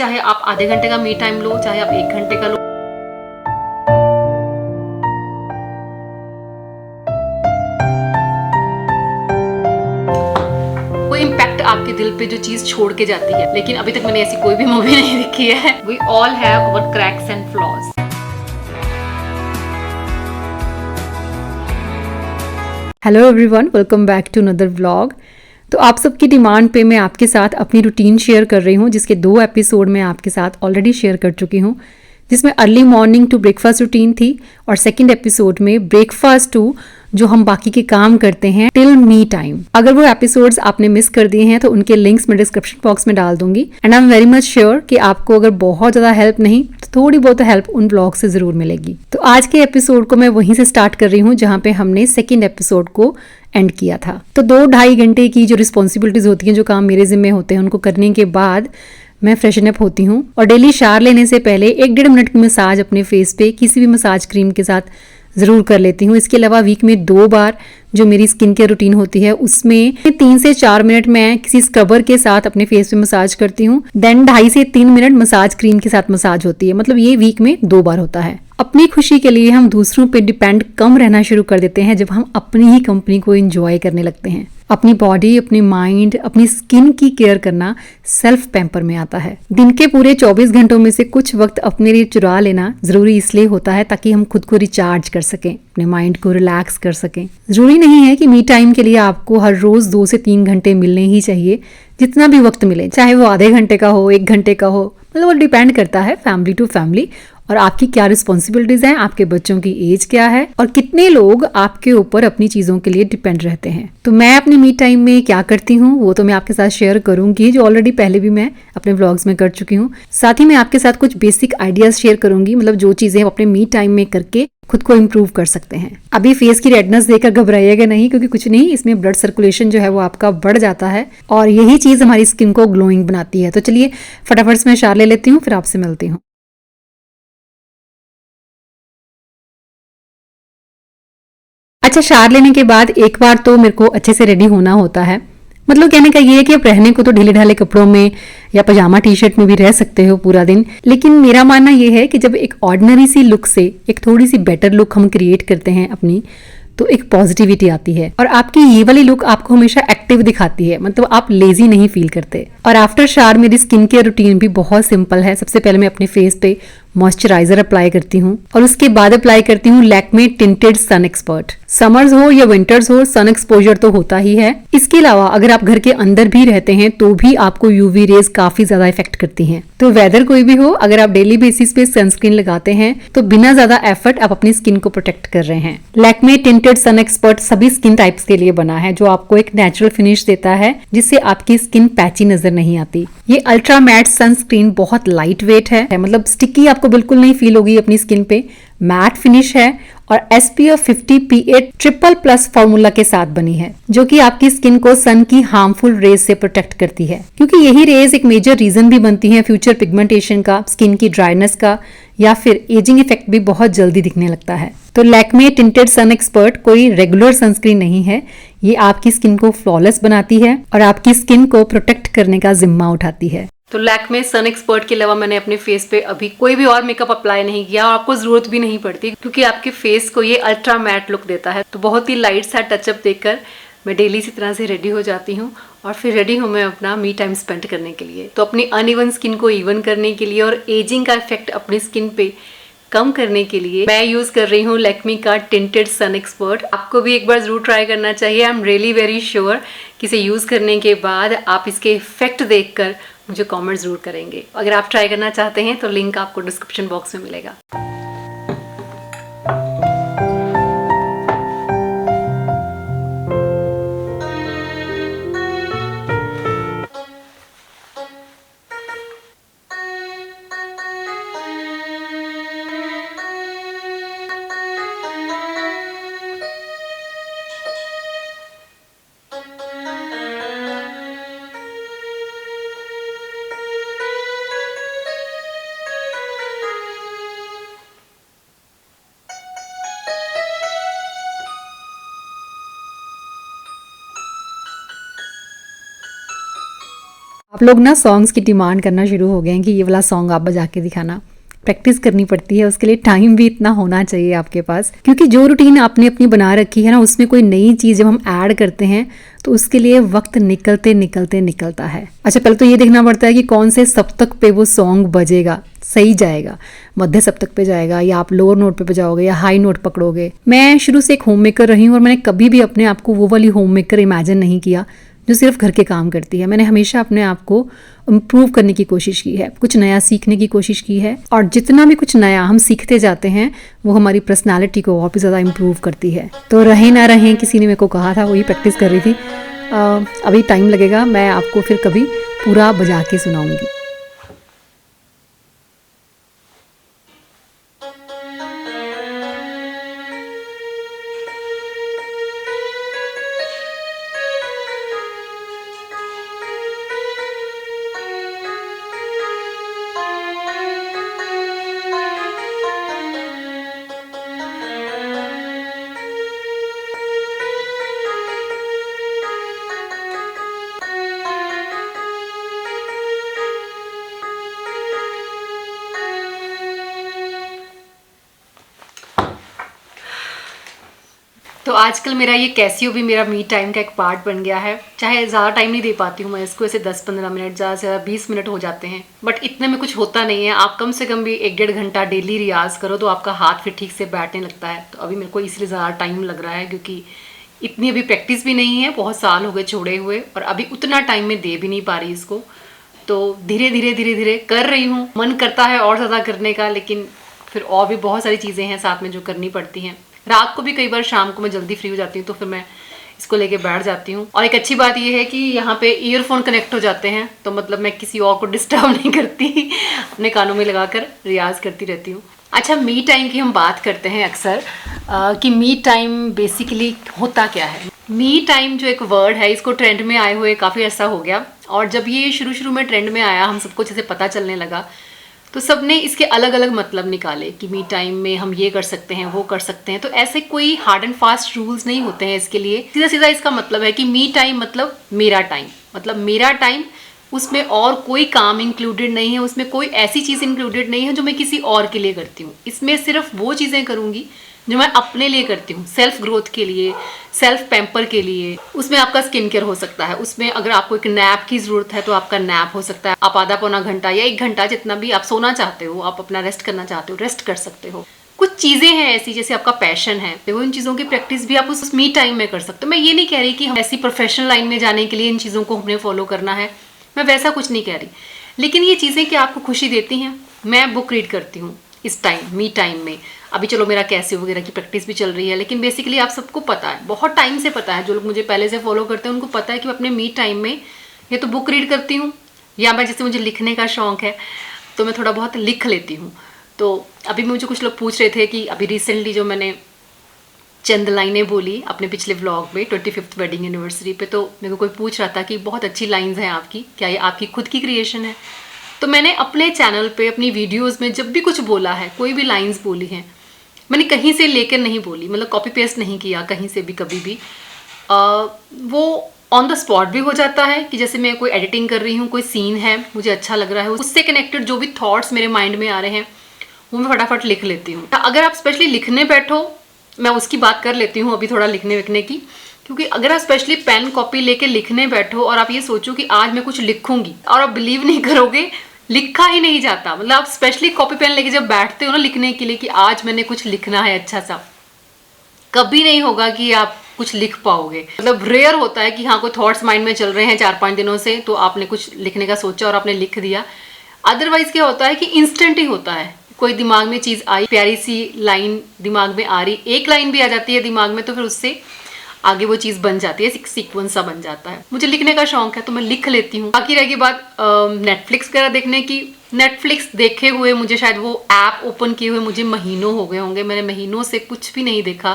चाहे आप आधे घंटे का मी टाइम लो, चाहे आप 1 घंटे का लो। वो इम्पैक्ट आपके दिल पे जो चीज छोड़ के जाती है। लेकिन अभी तक मैंने ऐसी कोई भी मूवी नहीं देखी है। We all have our cracks and flaws. Hello everyone, welcome back to another vlog. तो आप सबकी डिमांड पे मैं आपके साथ अपनी रूटीन शेयर कर रही हूँ, जिसके 2 एपिसोड मैं आपके साथ ऑलरेडी शेयर कर चुकी हूँ, जिसमें early morning to breakfast routine थी और सेकंड एपिसोड में ब्रेकफास्ट टू जो हम बाकी के काम करते हैं टिल मी टाइम। अगर वो एपिसोड्स आपने मिस कर दिए हैं तो उनके लिंक्स मैं डिस्क्रिप्शन बॉक्स में डाल दूंगी। And I am very much sure कि आपको अगर बहुत ज्यादा हेल्प नहीं तो थोड़ी बहुत हेल्प उन ब्लॉग से जरूर मिलेगी। तो आज के एपिसोड को मैं वहीं से स्टार्ट कर रही हूँ जहाँ पे हमने सेकेंड एपिसोड को एंड किया था। तो 2-2.5 घंटे की जो रिस्पॉन्सिबिलिटीज होती हैं, जो काम मेरे जिम्मे होते हैं, उनको करने के बाद मैं फ्रेशन अप होती हूँ और डेली शावर लेने से पहले 1-1.5 मिनट की मसाज अपने फेस पे किसी भी मसाज क्रीम के साथ ज़रूर कर लेती हूँ। इसके अलावा वीक में 2 बार जो मेरी स्किन केयर रूटीन होती है उसमें 3 से 4 मिनट मैं किसी स्क्रबर के साथ अपने फेस पे मसाज करती हूँ। देन 2.5 से 3 मिनट मसाज क्रीम के साथ मसाज होती है। मतलब ये वीक में 2 बार होता है। अपनी खुशी के लिए हम दूसरों पे डिपेंड कम रहना शुरू कर देते हैं जब हम अपनी ही कंपनी को एंजॉय करने लगते हैं। अपनी बॉडी, अपनी माइंड, अपनी स्किन की केयर करना सेल्फ पैम्पर में आता है। दिन के पूरे 24 घंटों में से कुछ वक्त अपने लिए चुरा लेना जरूरी इसलिए होता है ताकि हम खुद को रिचार्ज कर सकें, अपने माइंड को रिलैक्स कर सकें। जरूरी नहीं है कि मी टाइम के लिए आपको हर रोज 2 से 3 घंटे मिलने ही चाहिए। जितना भी वक्त मिले, चाहे वो आधे घंटे का हो, 1 घंटे का हो, मतलब वो डिपेंड करता है फैमिली टू फैमिली और आपकी क्या रिस्पॉन्सिबिलिटीज हैं, आपके बच्चों की एज क्या है और कितने लोग आपके ऊपर अपनी चीजों के लिए डिपेंड रहते हैं। तो मैं अपने मी टाइम में क्या करती हूँ वो तो मैं आपके साथ शेयर करूंगी, जो ऑलरेडी पहले भी मैं अपने व्लॉग्स में कर चुकी हूँ। साथ ही मैं आपके साथ कुछ बेसिक आइडियाज शेयर करूंगी, मतलब जो चीजें अपने मी टाइम में करके खुद को इम्प्रूव कर सकते हैं। अभी फेस की रेडनेस देखकर घबराइएगा नहीं, क्योंकि कुछ नहीं, इसमें ब्लड सर्कुलेशन जो है वो आपका बढ़ जाता है और यही चीज हमारी स्किन को ग्लोइंग बनाती है। तो चलिए फटाफट से मैं शावर ले लेती हूँ, फिर आपसे मिलती हूँ। अच्छा, शावर लेने के बाद एक बार तो मेरे को अच्छे से रेडी होना होता है। मतलब कहने का ये है कि आप रहने को तो ढीले ढाले कपड़ों में या पजामा टी शर्ट में भी रह सकते हो पूरा दिन, लेकिन मेरा मानना ये है कि जब एक ऑर्डिनरी सी लुक से एक थोड़ी सी बेटर लुक हम क्रिएट करते हैं अपनी, तो एक पॉजिटिविटी आती है और आपकी ये वाली लुक आपको हमेशा एक्टिव दिखाती है। मतलब आप लेजी नहीं फील करते। और आफ्टर शावर मेरी स्किन केयर रूटीन भी बहुत सिंपल है। सबसे पहले मैं अपने फेस पे मॉइस्चराइजर अप्लाई करती हूँ और उसके बाद अप्लाई करती हूँ Lakme tinted sun expert. Summers हो या विंटर्स हो, सन एक्सपोजर तो होता ही है। इसके अलावा अगर आप घर के अंदर भी रहते हैं तो भी आपको यूवी रेज काफी ज्यादा इफेक्ट करती हैं। तो वेदर कोई भी हो, अगर आप डेली बेसिस पे सनस्क्रीन लगाते हैं तो बिना ज्यादा एफर्ट आप अपनी स्किन को प्रोटेक्ट कर रहे हैं। लैक्मे टिंटेड सन एक्सपर्ट सभी स्किन टाइप्स के लिए बना है, जो आपको एक नेचुरल फिनिश देता है जिससे आपकी स्किन पैची नजर नहीं आती। ये अल्ट्रा मैट सनस्क्रीन बहुत लाइट वेट है, मतलब स्टिकी आपको बिल्कुल नहीं फील होगी अपनी स्किन पे। मैट फिनिश है और SPF 50 PA triple plus formula के साथ बनी है, जो कि आपकी स्किन को सन की हार्मफुल रेज से प्रोटेक्ट करती है, क्योंकि यही रेज एक मेजर रीजन भी बनती है फ्यूचर पिगमेंटेशन का, स्किन की ड्राइनेस का या फिर एजिंग इफेक्ट भी बहुत जल्दी दिखने लगता है। तो लैक्मे टिंटेड सन एक्सपर्ट कोई रेगुलर सनस्क्रीन नहीं है, ये आपकी स्किन को फ्लॉलेस बनाती है और आपकी स्किन को प्रोटेक्ट करने का जिम्मा उठाती है। तो लैक्मे सन एक्सपर्ट के अलावा मैंने अपने फेस पे अभी कोई भी और मेकअप अप्लाई नहीं किया और आपको जरूरत भी नहीं पड़ती, क्योंकि आपके फेस को ये अल्ट्रा मैट लुक देता है। तो बहुत ही लाइट सा टचअप देकर मैं डेली इसी तरह से रेडी हो जाती हूँ और फिर रेडी हूँ मैं अपना मी टाइम स्पेंड करने के लिए। तो अपनी अनइवन स्किन को इवन करने के लिए और एजिंग का इफेक्ट अपनी स्किन पे कम करने के लिए मैं यूज कर रही हूँ लैक्मे का टिंटेड सन एक्सपर्ट। आपको भी एक बार जरूर ट्राई करना चाहिए। I am really very sure कि इसे यूज करने के बाद आप इसके इफेक्ट देखकर मुझे कमेंट जरूर करेंगे। अगर आप ट्राई करना चाहते हैं तो लिंक आपको डिस्क्रिप्शन बॉक्स में मिलेगा। आप लोग ना सॉन्ग्स की डिमांड करना शुरू हो गए हैं कि ये वाला सॉन्ग आप बजा के दिखाना। प्रैक्टिस करनी पड़ती है, उसके लिए टाइम भी इतना होना चाहिए आपके पास, क्योंकि जो रूटीन आपने अपनी बना रखी है ना, उसमें कोई नई चीज़ जब हम ऐड करते हैं तो उसके लिए वक्त निकलते निकलते निकलता है। अच्छा, पहले तो ये देखना पड़ता है कि कौन से सप्तक पे वो सॉन्ग बजेगा, सही जाएगा, मध्य सप्तक पे जाएगा या आप लोअर नोट पे बजाओगे या हाई नोट पकड़ोगे। मैं शुरू से एक होम मेकर रही हूँ और मैंने कभी भी अपने आप को वो वाली होम मेकर इमेजिन नहीं किया जो सिर्फ घर के काम करती है। मैंने हमेशा अपने आप को इम्प्रूव करने की कोशिश की है, कुछ नया सीखने की कोशिश की है, और जितना भी कुछ नया हम सीखते जाते हैं वो हमारी पर्सनालिटी को और भी ज़्यादा इम्प्रूव करती है। तो रहें ना रहें, किसी ने मेरे को कहा था, वही प्रैक्टिस कर रही थी। अभी टाइम लगेगा, मैं आपको फिर कभी पूरा बजा के सुनाऊंगी। तो आजकल मेरा ये कैसियो भी मेरा मी टाइम का एक पार्ट बन गया है। चाहे ज़्यादा टाइम नहीं दे पाती हूँ मैं इसको, ऐसे 10-15 मिनट, ज़्यादा से ज़्यादा 20 मिनट हो जाते हैं, बट इतने में कुछ होता नहीं है। आप कम से कम भी 1-1.5 घंटा डेली रियाज करो तो आपका हाथ फिर ठीक से बैठने लगता है। तो अभी मेरे को इसलिए ज़्यादा टाइम लग रहा है क्योंकि इतनी अभी प्रैक्टिस भी नहीं है, बहुत साल हो गए छोड़े हुए, और अभी उतना टाइम मैं दे भी नहीं पा रही इसको। तो धीरे धीरे कर रही हूँ। मन करता है और ज़्यादा करने का, लेकिन फिर और भी बहुत सारी चीज़ें हैं साथ में जो करनी पड़ती हैं। रात को भी कई बार, शाम को मैं जल्दी फ्री हो जाती हूँ तो फिर मैं इसको लेके बैठ जाती हूँ। और एक अच्छी बात यह है कि यहाँ पे ईयरफोन कनेक्ट हो जाते हैं, तो मतलब मैं किसी और को डिस्टर्ब नहीं करती, अपने कानों में लगाकर रियाज करती रहती हूँ। अच्छा, मी टाइम की हम बात करते हैं अक्सर कि मी टाइम बेसिकली होता क्या है। मी टाइम जो एक वर्ड है, इसको ट्रेंड में आए हुए काफ़ी अर्सा हो गया, और जब ये शुरू में ट्रेंड में आया, हम सबको जैसे पता चलने लगा, तो सब ने इसके अलग अलग मतलब निकाले कि मी टाइम में हम ये कर सकते हैं, वो कर सकते हैं। तो ऐसे कोई हार्ड एंड फास्ट रूल्स नहीं होते हैं इसके लिए। सीधा सीधा इसका मतलब है कि मी टाइम मतलब मेरा टाइम, मतलब मेरा टाइम, उसमें और कोई काम इंक्लूडेड नहीं है, उसमें कोई ऐसी चीज़ इंक्लूडेड नहीं है जो मैं किसी और के लिए करती हूँ। इसमें सिर्फ वो चीज़ें करूँगी जो मैं अपने लिए करती हूँ, सेल्फ ग्रोथ के लिए, सेल्फ पैम्पर के लिए। उसमें आपका स्किन केयर हो सकता है, उसमें अगर आपको एक नैप की ज़रूरत है तो आपका नैप हो सकता है। आप आधा पौना घंटा या 1 घंटा, जितना भी आप सोना चाहते हो, आप अपना रेस्ट करना चाहते हो, रेस्ट कर सकते हो। कुछ चीज़ें हैं ऐसी, जैसे आपका पैशन है, तो इन चीज़ों की प्रैक्टिस भी आप उस मी टाइम में कर सकते हो। मैं ये नहीं कह रही कि हम ऐसी प्रोफेशनल लाइन में जाने के लिए इन चीज़ों को हमने फॉलो करना है, मैं वैसा कुछ नहीं कह रही, लेकिन ये चीज़ें क्या आपको खुशी देती हैं। मैं बुक रीड करती हूँ इस टाइम, मी टाइम में। अभी चलो मेरा कैसियो वगैरह की प्रैक्टिस भी चल रही है, लेकिन बेसिकली आप सबको पता है, बहुत टाइम से पता है, जो लोग मुझे पहले से फॉलो करते हैं उनको पता है कि मैं अपने मी टाइम में या तो बुक रीड करती हूँ, या मैं, जैसे मुझे लिखने का शौक है तो मैं थोड़ा बहुत लिख लेती हूँ। तो अभी मुझे कुछ लोग पूछ रहे थे कि अभी रिसेंटली जो मैंने चंद लाइनें बोली अपने पिछले व्लॉग में 25th वेडिंग एनिवर्सरी पे, तो मेरे को कोई पूछ रहा था कि बहुत अच्छी लाइंस हैं आपकी, क्या ये आपकी खुद की क्रिएशन है? तो मैंने अपने चैनल पे, अपनी वीडियोस में जब भी कुछ बोला है, कोई भी लाइंस बोली हैं, मैंने कहीं से लेकर नहीं बोली, मतलब कॉपी पेस्ट नहीं किया कहीं से भी कभी भी। वो ऑन द स्पॉट भी हो जाता है कि जैसे मैं कोई एडिटिंग कर रही हूँ, कोई सीन है मुझे अच्छा लग रहा है, उससे कनेक्टेड जो भी थॉट्स मेरे माइंड में आ रहे हैं वो मैं फटाफट लिख लेती हूँ। अगर आप स्पेशली लिखने बैठो, मैं उसकी बात कर लेती हूँ अभी थोड़ा लिखने विखने की, क्योंकि अगर आप स्पेशली पेन कॉपी लेके लिखने बैठो और आप ये सोचो कि आज मैं कुछ लिखूंगी, और आप बिलीव नहीं करोगे, लिखा ही नहीं जाता। मतलब आप स्पेशली कॉपी पेन लेके जब बैठते हो ना लिखने के लिए कि आज मैंने कुछ लिखना है अच्छा सा, कभी नहीं होगा कि आप कुछ लिख पाओगे। मतलब रेयर होता है कि हाँ कोई थॉट्स माइंड में चल रहे हैं 4-5 दिनों से, तो आपने कुछ लिखने का सोचा और आपने लिख दिया। अदरवाइज क्या होता है कि इंस्टेंट ही होता है, कोई दिमाग में चीज़ आई, प्यारी सी लाइन दिमाग में आ रही, एक लाइन भी आ जाती है दिमाग में, तो फिर उससे आगे वो चीज़ बन जाती है, सीक्वेंस सा बन जाता है। मुझे लिखने का शौक है तो मैं लिख लेती हूँ। बाकी रहेगी बात नेटफ्लिक्स वगैरह देखने की। नेटफ्लिक्स देखे हुए मुझे, शायद वो ऐप ओपन किए हुए मुझे महीनों हो गए होंगे, मैंने महीनों से कुछ भी नहीं देखा।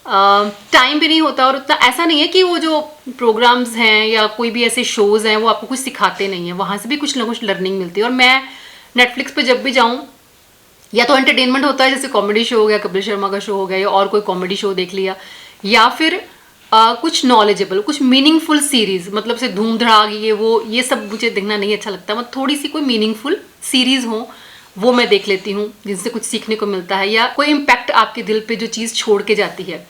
टाइम भी नहीं होता, और उतना ऐसा नहीं है कि वो जो प्रोग्राम्स हैं या कोई भी ऐसे शोज़ हैं वो आपको कुछ सिखाते नहीं हैं, वहाँ से भी कुछ ना कुछ लर्निंग मिलती है। और मैं नेटफ्लिक्स पे जब भी जाऊँ, या तो एंटरटेनमेंट होता है, जैसे कॉमेडी शो हो गया, कपिल शर्मा का शो हो गया, या और कोई कॉमेडी शो देख लिया, या फिर कुछ नॉलेजेबल, कुछ मीनिंगफुल सीरीज, मतलब से धूम धड़ाक ये सब मुझे देखना नहीं अच्छा लगता। मतलब थोड़ी सी कोई मीनिंगफुल सीरीज हो वो मैं देख लेती हूँ, जिनसे कुछ सीखने को मिलता है या कोई इम्पैक्ट आपके दिल पे जो चीज़ छोड़ के जाती है,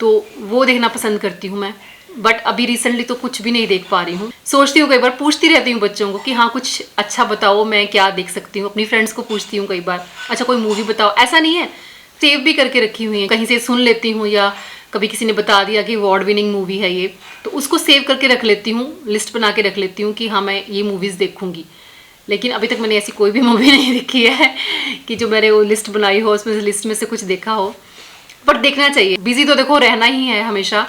तो वो देखना पसंद करती हूँ मैं। बट अभी रिसेंटली तो कुछ भी नहीं देख पा रही हूँ। सोचती हूँ कई बार, पूछती रहती हूँ बच्चों को कि हाँ कुछ अच्छा बताओ, मैं क्या देख सकती हूँ। अपनी फ्रेंड्स को पूछती हूँ कई बार, अच्छा कोई मूवी बताओ। ऐसा नहीं है, सेव भी करके रखी हुई है, कहीं से सुन लेती हूँ या कभी किसी ने बता दिया कि अवार्ड विनिंग मूवी है ये, तो उसको सेव करके रख लेती हूँ, लिस्ट बना के रख लेती हूँ कि हाँ मैं ये मूवीज़ देखूंगी। लेकिन अभी तक मैंने ऐसी कोई भी मूवी नहीं देखी है कि जो मैंने वो लिस्ट बनाई हो उसमें से लिस्ट में से कुछ देखा हो। पर देखना चाहिए, बिजी तो देखो रहना ही है हमेशा।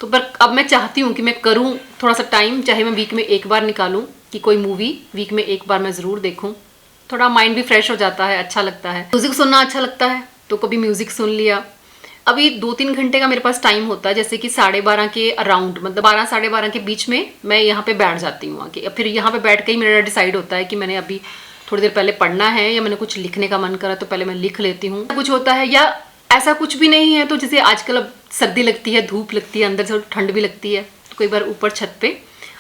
तो पर अब मैं चाहती हूँ कि मैं करूँ थोड़ा सा टाइम, चाहे मैं वीक में एक बार निकालूँ कि कोई मूवी वीक में एक बार मैं ज़रूर देखूँ। थोड़ा माइंड भी फ्रेश हो जाता है, अच्छा लगता है। म्यूज़िक सुनना अच्छा लगता है तो कभी म्यूज़िक सुन लिया। अभी 2-3 घंटे का मेरे पास टाइम होता है, जैसे कि 12:30 के अराउंड, मतलब 12 12:30 के बीच में मैं यहाँ पे बैठ जाती हूँ आके। फिर यहाँ पे बैठ के ही मेरा डिसाइड होता है कि मैंने अभी थोड़ी देर पहले पढ़ना है या मैंने कुछ लिखने का मन करा तो पहले मैं लिख लेती हूँ। कुछ होता है या ऐसा कुछ भी नहीं है तो जैसे आजकल अब सर्दी लगती है, धूप लगती है, अंदर से ठंड भी लगती है, तो कई बार ऊपर छत पे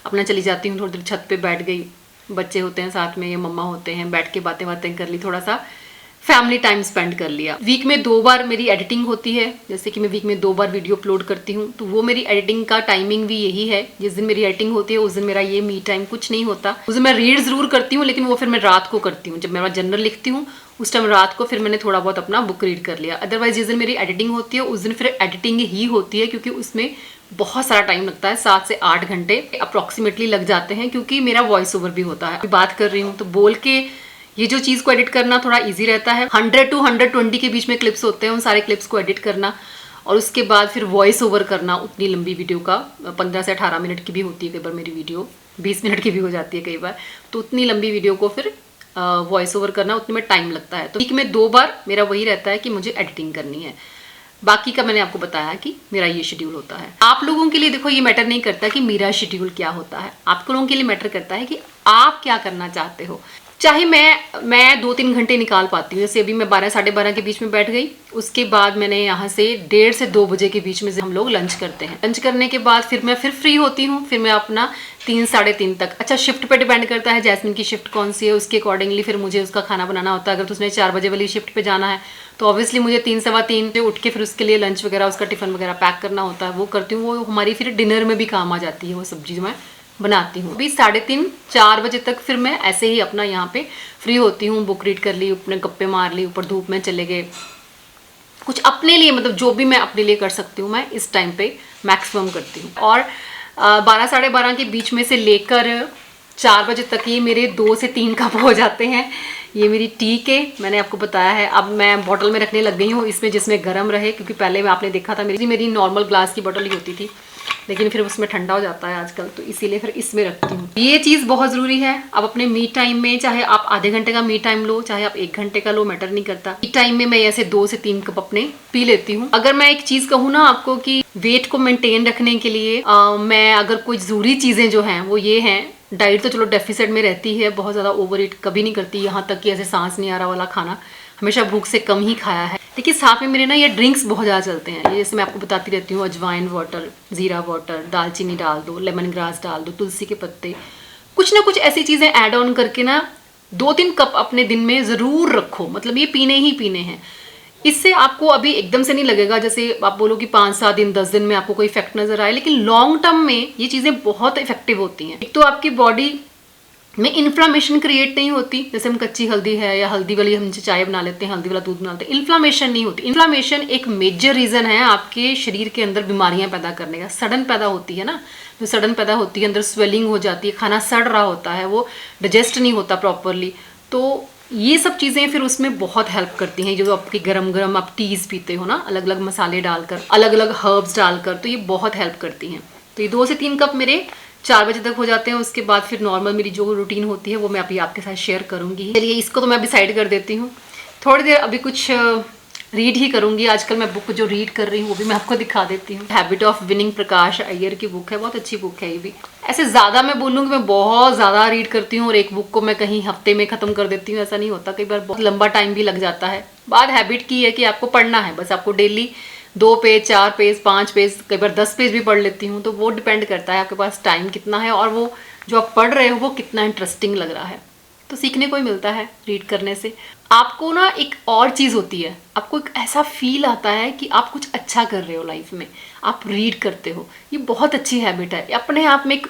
अपना चली जाती हूँ, थोड़ी देर छत पे बैठ गई, बच्चे होते हैं साथ में या मम्मा होते हैं, बैठ के बातें बातें कर ली, थोड़ा सा फैमिली टाइम स्पेंड कर लिया। वीक में 2 बार मेरी एडिटिंग होती है, जैसे कि मैं वीक में 2 बार वीडियो अपलोड करती हूँ, तो वो मेरी एडिटिंग का टाइमिंग भी यही है। जिस दिन मेरी एडिटिंग होती है उस दिन मेरा ये मी टाइम कुछ नहीं होता। उस दिन मैं रीड जरूर करती हूँ, लेकिन वो फिर मैं रात को करती हूँ। जब मैं जर्नल लिखती हूँ उस टाइम रात को फिर मैंने थोड़ा बहुत अपना बुक रीड कर लिया। अदरवाइज जिस दिन मेरी एडिटिंग होती है उस दिन फिर एडिटिंग ही होती है, क्योंकि उसमें बहुत सारा टाइम लगता है, 7 से 8 घंटे अप्रॉक्सीमेटली लग जाते हैं, क्योंकि मेरा वॉइस ओवर भी होता है। बात कर रही हूँ तो बोल के ये जो चीज़ को एडिट करना थोड़ा इजी रहता है। 100 to 120 के बीच में क्लिप्स होते हैं, उन सारे क्लिप्स को एडिट करना और उसके बाद फिर वॉइस ओवर करना उतनी लंबी वीडियो का, 15 से 18 मिनट की भी होती है कई बार मेरी वीडियो, 20 मिनट की भी हो जाती है कई बार, तो उतनी लंबी वीडियो को फिर वॉइस ओवर करना उतने में टाइम लगता है। तो वीक में 2 बार मेरा वही रहता है कि मुझे एडिटिंग करनी है। बाकी का मैंने आपको बताया कि मेरा ये शेड्यूल होता है। आप लोगों के लिए देखो ये मैटर नहीं करता कि मेरा शेड्यूल क्या होता है, आप लोगों के लिए मैटर करता है कि आप क्या करना चाहते हो। चाहे मैं 2-3 घंटे निकाल पाती हूँ, जैसे अभी मैं 12 साढ़े 12 के बीच में बैठ गई, उसके बाद मैंने यहाँ से 1:30 से 2 बजे के बीच में से हम लोग लंच करते हैं। लंच करने के बाद फिर मैं फ्री होती हूँ, फिर मैं अपना 3 साढ़े 3 तक, अच्छा शिफ्ट पे डिपेंड करता है जैस्मिन की शिफ्ट कौन सी है, उसके अकॉर्डिंगली फिर मुझे उसका खाना बनाना होता है। अगर तो उसने 4 बजे वाली शिफ्ट पे जाना है तो ऑब्वियसली मुझे 3 सवा 3 पे उठ के फिर उसके लिए लंच वगैरह, उसका टिफिन वगैरह पैक करना होता है, वो करती हूँ। वो हमारी फिर डिनर में भी काम आ जाती है वो सब्जी जो मैं बनाती हूँ। अभी 3:30-4 बजे तक फिर मैं ऐसे ही अपना यहाँ पे फ्री होती हूँ, बुक रीड कर ली, अपने गप्पे मार ली, ऊपर धूप में चले गए, कुछ अपने लिए, मतलब जो भी मैं अपने लिए कर सकती हूँ मैं इस टाइम पे मैक्सिमम करती हूँ। और 12 साढ़े 12 के बीच में से लेकर 4 बजे तक ये मेरे 2 से 3 कप हो जाते हैं। ये मेरी टी के मैंने आपको बताया है, अब मैं बॉटल में रखने लग गई हूँ इसमें जिसमें गर्म रहे, क्योंकि पहले में आपने देखा था मेरी नॉर्मल ग्लास की बॉटल ही होती थी, लेकिन फिर उसमें ठंडा हो जाता है आजकल, तो इसीलिए फिर इसमें रखती हूँ। ये चीज़ बहुत ज़रूरी है। अब अपने मी टाइम में, चाहे आप आधे घंटे का मी टाइम लो, चाहे आप 1 घंटे का लो, मैटर नहीं करता। मी टाइम में मैं ऐसे 2 से 3 कप अपने पी लेती हूँ। अगर मैं एक चीज़ कहूँ ना आपको कि वेट को मेंटेन रखने के लिए मैं अगर कोई ज़रूरी चीज़ें जो हैं वो ये हैं, डाइट तो चलो डेफिसिट में रहती है, बहुत ज़्यादा ओवर ईट कभी नहीं करती, यहाँ तक कि ऐसे सांस नहीं आ रहा वाला खाना हमेशा भूख से कम ही खाया है। लेकिन साथ में मेरे ना ये ड्रिंक्स बहुत ज़्यादा चलते हैं, ये जैसे मैं आपको बताती रहती हूँ, अजवाइन वाटर, ज़ीरा वाटर, दालचीनी डाल दो, लेमन ग्रास डाल दो, तुलसी के पत्ते, कुछ ना कुछ ऐसी चीज़ें ऐड ऑन करके ना 2-3 कप अपने दिन में ज़रूर रखो, मतलब ये पीने ही पीने हैं। इससे आपको अभी एकदम से नहीं लगेगा, जैसे आप बोलो कि 5-7 दिन 10 दिन में आपको कोई इफेक्ट नजर आए, लेकिन लॉन्ग टर्म में ये चीज़ें बहुत इफेक्टिव होती हैं। एक तो आपकी बॉडी में इन्फ्लामेशन क्रिएट नहीं होती, जैसे हम कच्ची हल्दी है या हल्दी वाली हम चाय बना लेते हैं, हल्दी वाला दूध बनाते हैं, इन्फ्लामेशन नहीं होती। इन्फ्लामेशन एक मेजर रीजन है आपके शरीर के अंदर बीमारियां पैदा करने का। सडन पैदा होती है ना, जो सडन पैदा होती है, अंदर स्वेलिंग हो जाती है, खाना सड़ रहा होता है, वो डाइजेस्ट नहीं होता प्रॉपरली, तो ये सब चीज़ें फिर उसमें बहुत हेल्प करती हैं। जो आपकी गरम गरम आप टीज़ पीते हो ना, अलग अलग मसाले डालकर, अलग अलग हर्ब्स डालकर, तो ये बहुत हेल्प करती हैं। तो ये 2 से 3 कप मेरे 4 बजे तक हो जाते हैं। उसके बाद फिर नॉर्मल मेरी जो रूटीन होती है वो मैं अभी आपके साथ शेयर करूंगी। चलिए इसको तो मैं अभी साइड कर देती हूँ, थोड़ी देर अभी कुछ रीड ही करूंगी। आजकल मैं बुक जो रीड कर रही हूँ वो भी मैं आपको दिखा देती हूँ। हैबिट ऑफ विनिंग, प्रकाश अय्यर की बुक है, बहुत अच्छी बुक है ये भी। ऐसे ज़्यादा मैं बोलूँ कि मैं बहुत ज़्यादा रीड करती हूँ और एक बुक को मैं कहीं हफ्ते में ख़त्म कर देती हूँ, ऐसा नहीं होता। कई बार बहुत लंबा टाइम भी लग जाता है। बात हैबिट की है कि आपको पढ़ना है, बस आपको डेली 2 पेज, 4 पेज, 5 पेज, कई बार 10 पेज भी पढ़ लेती हूँ। तो वो डिपेंड करता है आपके पास टाइम कितना है और वो जो आप पढ़ रहे हो वो कितना इंटरेस्टिंग लग रहा है। तो सीखने को ही मिलता है रीड करने से। आपको ना एक और चीज़ होती है, आपको एक ऐसा फील आता है कि आप कुछ अच्छा कर रहे हो लाइफ में, आप रीड करते हो। ये बहुत अच्छी हैबिट है। अपने आप में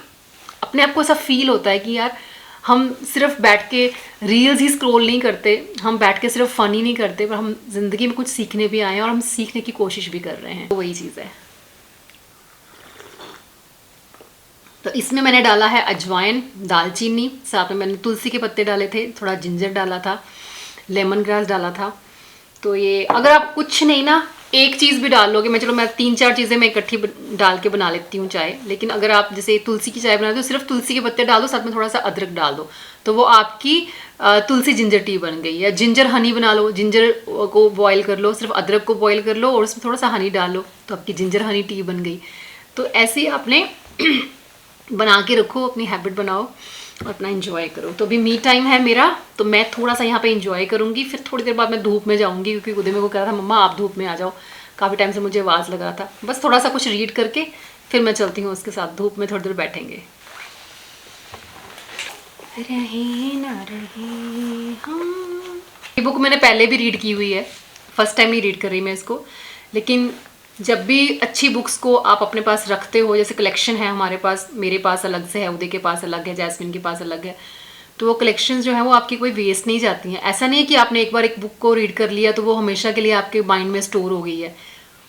अपने आप को ऐसा फील होता है कि यार हम सिर्फ बैठ के रील्स ही स्क्रॉल नहीं करते, हम बैठ के सिर्फ फन ही नहीं करते, पर हम ज़िंदगी में कुछ सीखने भी आए हैं और हम सीखने की कोशिश भी कर रहे हैं। तो वही चीज़ है। तो इसमें मैंने डाला है अजवाइन, दालचीनी, साथ में मैंने तुलसी के पत्ते डाले थे, थोड़ा जिंजर डाला था, लेमन ग्रास डाला था। तो ये अगर आप कुछ नहीं ना एक चीज़ भी डाल लोगे, मैं 3-4 चीज़ें मैं इकट्ठी डाल के बना लेती हूँ चाय। लेकिन अगर आप जैसे तुलसी की चाय बनाते हो, सिर्फ तुलसी के पत्ते डाल दो, साथ में थोड़ा सा अदरक डाल दो, तो वो आपकी तुलसी जिंजर टी बन गई। या जिंजर हनी बना लो, जिंजर को बॉईल कर लो, सिर्फ अदरक को बॉईल कर लो और उसमें थोड़ा सा हनी डाल लो, तो आपकी जिंजर हनी टी बन गई। तो ऐसे ही आपने बना के रखो, अपनी हैबिट बनाओ और अपना एंजॉय करो। तो अभी मी टाइम है मेरा, तो मैं थोड़ा सा यहाँ पे एंजॉय करूँगी। फिर थोड़ी देर बाद मैं धूप में जाऊँगी, क्योंकि उदय मेरे को कह रहा था मम्मा आप धूप में आ जाओ, काफ़ी टाइम से मुझे आवाज़ लग रहा था। बस थोड़ा सा कुछ रीड करके फिर मैं चलती हूँ उसके साथ, धूप में थोड़ी देर बैठेंगे। रहे ना रहे हम। ये बुक मैंने पहले भी रीड की हुई है, फर्स्ट टाइम नहीं रीड कर रही मैं इसको। लेकिन जब भी अच्छी बुक्स को आप अपने पास रखते हो, जैसे कलेक्शन है हमारे पास, मेरे पास अलग से है, उदय के पास अलग है, जैस्मिन के पास अलग है, तो वो कलेक्शंस जो है वो आपकी कोई वेस्ट नहीं जाती हैं। ऐसा नहीं है कि आपने एक बार एक बुक को रीड कर लिया तो वो हमेशा के लिए आपके माइंड में स्टोर हो गई है।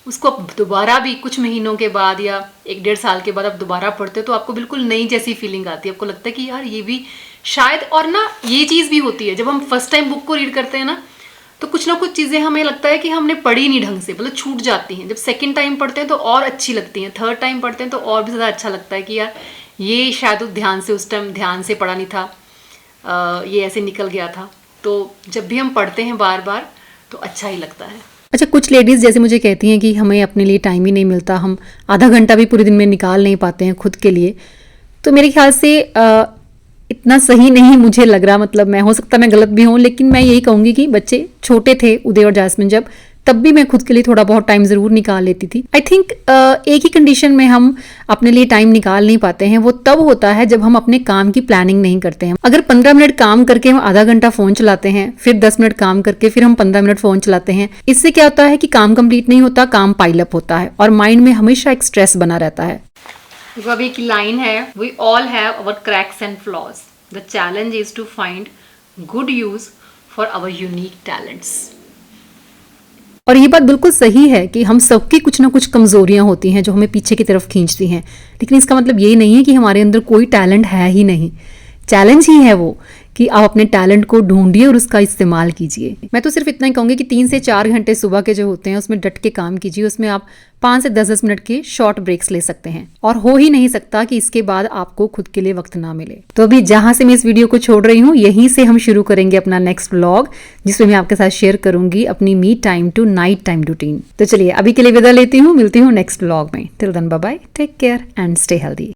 उसको आप दोबारा भी कुछ महीनों के बाद या 1-1.5 साल के बाद आप दोबारा पढ़ते हो तो आपको बिल्कुल नई जैसी फीलिंग आती है। आपको लगता है कि यार ये भी शायद, और ना ये चीज़ भी होती है जब हम फर्स्ट टाइम बुक को रीड करते हैं ना कुछ चीज़ें हमें लगता है कि हमने पढ़ी नहीं ढंग से, मतलब छूट जाती हैं। जब सेकंड टाइम पढ़ते हैं तो और अच्छी लगती हैं, थर्ड टाइम पढ़ते हैं तो और भी ज़्यादा अच्छा लगता है कि यार ये शायद ध्यान से उस टाइम ध्यान से पढ़ा नहीं था, ये ऐसे निकल गया था। तो जब भी हम पढ़ते हैं बार बार तो अच्छा ही लगता है। अच्छा, कुछ लेडीज़ जैसे मुझे कहती हैं कि हमें अपने लिए टाइम ही नहीं मिलता, हम आधा घंटा भी पूरे दिन में निकाल नहीं पाते हैं खुद के लिए। तो मेरे ख्याल से इतना सही नहीं मुझे लग रहा, मतलब मैं, हो सकता मैं गलत भी हूँ, लेकिन मैं यही कहूँगी कि बच्चे छोटे थे उदय और जैस्मिन जब, तब भी मैं खुद के लिए थोड़ा बहुत टाइम ज़रूर निकाल लेती थी। आई थिंक एक ही कंडीशन में हम अपने लिए टाइम निकाल नहीं पाते हैं, वो तब होता है जब हम अपने काम की प्लानिंग नहीं करते हैं। अगर 15 मिनट काम करके हम आधा घंटा फ़ोन चलाते हैं, फिर 10 मिनट काम करके फिर हम 15 मिनट फ़ोन चलाते हैं, इससे क्या होता है कि काम कंप्लीट नहीं होता, काम पाइलअप होता है और माइंड में हमेशा एक स्ट्रेस बना रहता है। जो अभी की लाइन है, we all have our cracks and flaws, the challenge is to find good use for our unique talents. और ये बात बिल्कुल सही है कि हम सबकी कुछ ना कुछ कमजोरियां होती हैं जो हमें पीछे की तरफ खींचती हैं, लेकिन इसका मतलब ये नहीं है कि हमारे अंदर कोई टैलेंट है ही नहीं। चैलेंज ही है वो कि आप अपने टैलेंट को ढूंढिए और उसका इस्तेमाल कीजिए। मैं तो सिर्फ इतना ही कहूँगी कि 3 से 4 घंटे सुबह के जो होते हैं उसमें डट के काम कीजिए, उसमें आप 5 से 10 मिनट के शॉर्ट ब्रेक्स ले सकते हैं और हो ही नहीं सकता कि इसके बाद आपको खुद के लिए वक्त ना मिले। तो अभी जहां से मैं इस वीडियो को छोड़ रही हूँ यहीं से हम शुरू करेंगे अपना नेक्स्ट व्लॉग, जिसमें मैं आपके साथ शेयर करूंगी अपनी me time to night time routine. तो चलिए अभी के लिए विदा लेती हूँ, मिलती हूँ नेक्स्ट व्लॉग में। Till then bye bye, take care and stay healthy.